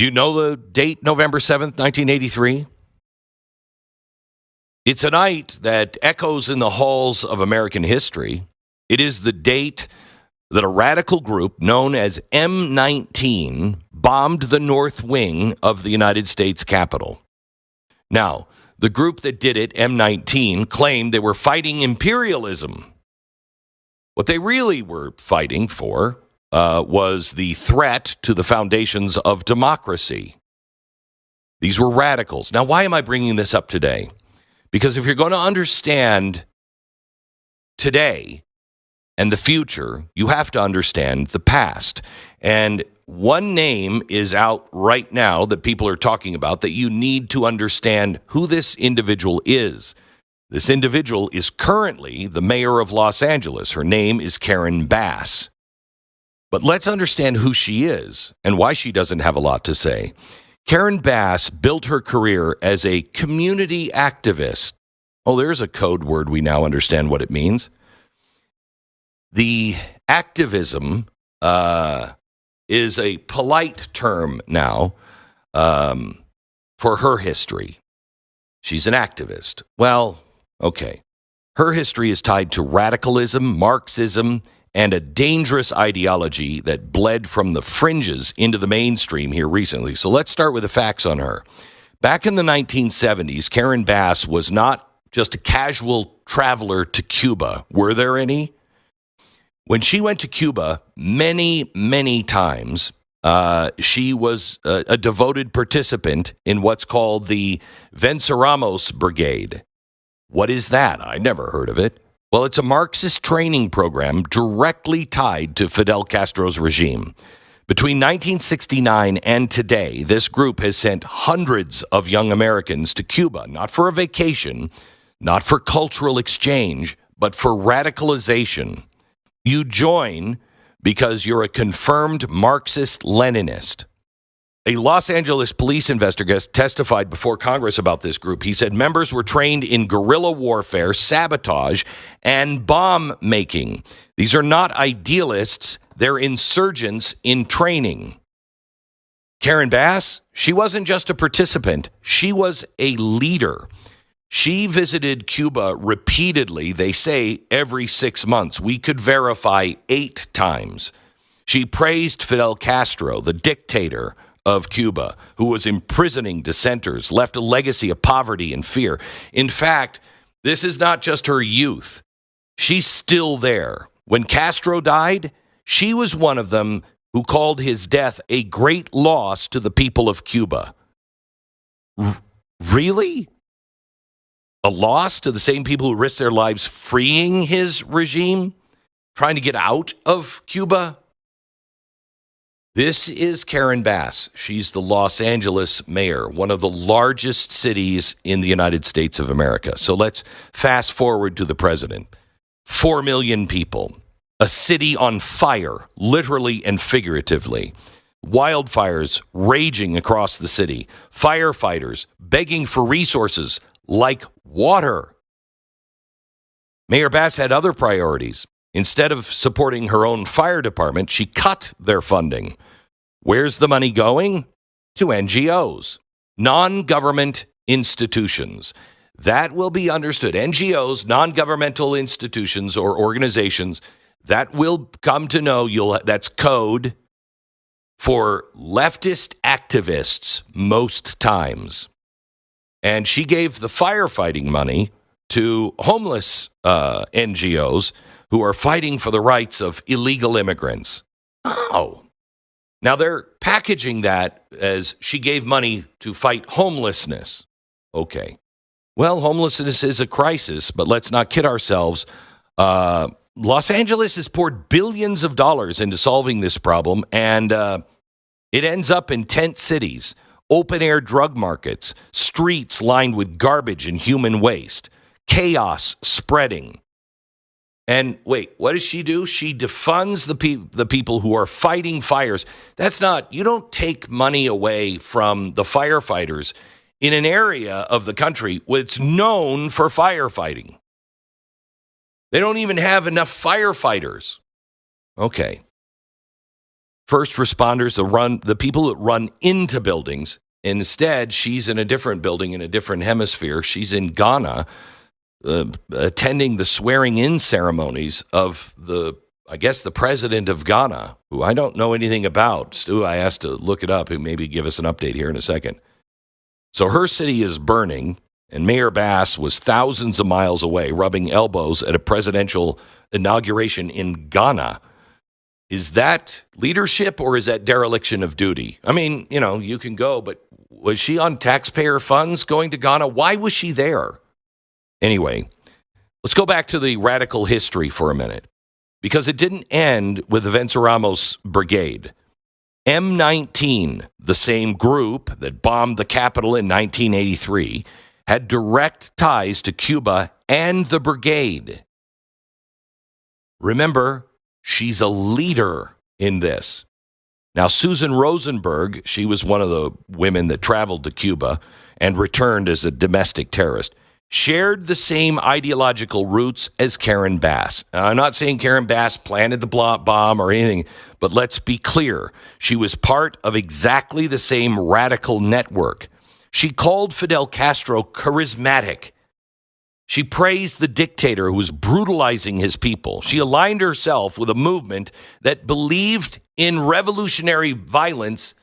Do you know the date, November 7th, 1983? It's a night that echoes in the halls of American history. It is the date that a radical group known as M19 bombed the north wing of the United States Capitol. Now, the group that did it, M19, claimed they were fighting imperialism. What they really were fighting for was the threat to the foundations of democracy. These were radicals. Now, why am I bringing this up today? Because if you're going to understand today and the future, you have to understand the past. And one name is out right now that people are talking about that you need to understand who this individual is. This individual is currently the mayor of Los Angeles. Her name is Karen Bass. But let's understand who she is and why she doesn't have a lot to say. Karen Bass built her career as a community activist. Oh, there's a code word we now understand what it means. The activism is a polite term now for her history. She's an activist. Well, okay. Her history is tied to radicalism, Marxism, and a dangerous ideology that bled from the fringes into the mainstream here recently. So let's start with the facts on her. Back in the 1970s, Karen Bass was not just a casual traveler to Cuba. Were there any? When she went to Cuba many, many times, she was a devoted participant in what's called the Venceramos Brigade. What is that? I never heard of it. Well, it's a Marxist training program directly tied to Fidel Castro's regime. Between 1969 and today, this group has sent hundreds of young Americans to Cuba, not for a vacation, not for cultural exchange, but for radicalization. You join because you're a confirmed Marxist-Leninist. A Los Angeles police investigator testified before Congress about this group. He said members were trained in guerrilla warfare, sabotage, and bomb making. These are not idealists. They're insurgents in training. Karen Bass, she wasn't just a participant. She was a leader. She visited Cuba repeatedly, they say every 6 months. We could verify 8 times. She praised Fidel Castro, the dictator of Cuba, who was imprisoning dissenters, left a legacy of poverty and fear. In fact, this is not just her youth. She's still there. When Castro died, she was one of them who called his death a great loss to the people of Cuba. Really? A loss to the same people who risked their lives freeing his regime, trying to get out of Cuba? This is Karen Bass. She's the Los Angeles mayor, one of the largest cities in the United States of America. So let's fast forward to the president. 4 million people, a city on fire, literally and figuratively. Wildfires raging across the city, firefighters begging for resources like water. Mayor Bass had other priorities. Instead of supporting her own fire department, she cut their funding. Where's the money going? To NGOs, non-government institutions. That will be understood. NGOs, non-governmental institutions or organizations, that will come to know, that's code for leftist activists most times. And she gave the firefighting money to homeless NGOs who are fighting for the rights of illegal immigrants. Oh. Now they're packaging that as she gave money to fight homelessness. Okay. Well, homelessness is a crisis, but let's not kid ourselves. Los Angeles has poured billions of dollars into solving this problem, and it ends up in tent cities, open-air drug markets, streets lined with garbage and human waste, chaos spreading. And wait, what does she do? She defunds the people who are fighting fires. That's not, you don't take money away from the firefighters in an area of the country that's known for firefighting. They don't even have enough firefighters. Okay. first responders, the people that run into buildings. Instead, she's in a different building in a different hemisphere. She's in Ghana, attending the swearing-in ceremonies of the president of Ghana, who I don't know anything about. Stu, I asked to look it up and maybe give us an update here in a second. So her city is burning, and Mayor Bass was thousands of miles away, rubbing elbows at a presidential inauguration in Ghana. Is that leadership or is that dereliction of duty? I mean, you can go, but was she on taxpayer funds going to Ghana? Why was she there? Anyway, let's go back to the radical history for a minute, because it didn't end with the Venceramos Brigade. M19, the same group that bombed the Capitol in 1983, had direct ties to Cuba and the brigade. Remember, she's a leader in this. Now, Susan Rosenberg, she was one of the women that traveled to Cuba and returned as a domestic terrorist, shared the same ideological roots as Karen Bass. Now, I'm not saying Karen Bass planted the bomb or anything, but let's be clear. She was part of exactly the same radical network. She called Fidel Castro charismatic. She praised the dictator who was brutalizing his people. She aligned herself with a movement that believed in revolutionary violence